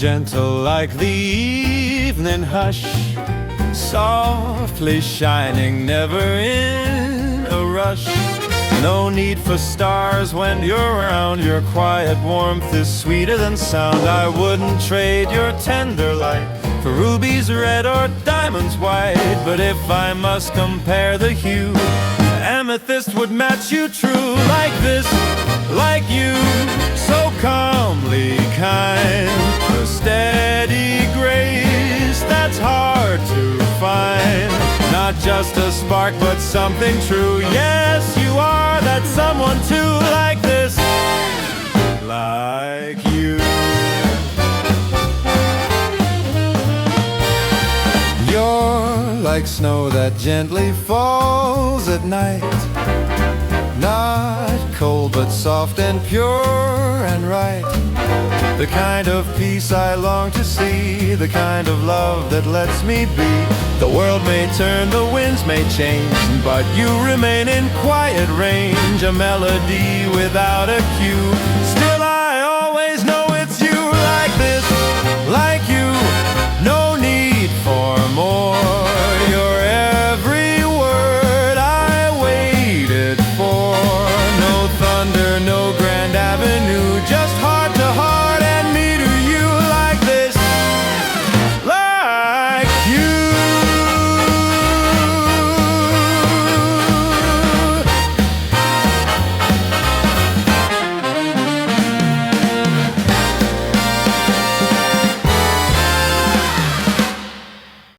gentle like the evening hush, softly shining, never in a rush. No need for stars when you're around. Your quiet warmth is sweeter than sound. I wouldn't trade your tender light for rubies red or diamonds white. But if I must compare the hue, amethyst would match you true. Like this, like you, so calmly kind. A steady grace that's hard to find. Not just a spark, but something true. Yes, you are that someone too. Like this, like you. You're like snow that gently falls at night. Not cold, but soft and pure and right. The kind of peace I long to see, the kind of love that lets me be. The world may turn, the winds may change, but you remain in quiet range. A melody without a cue, still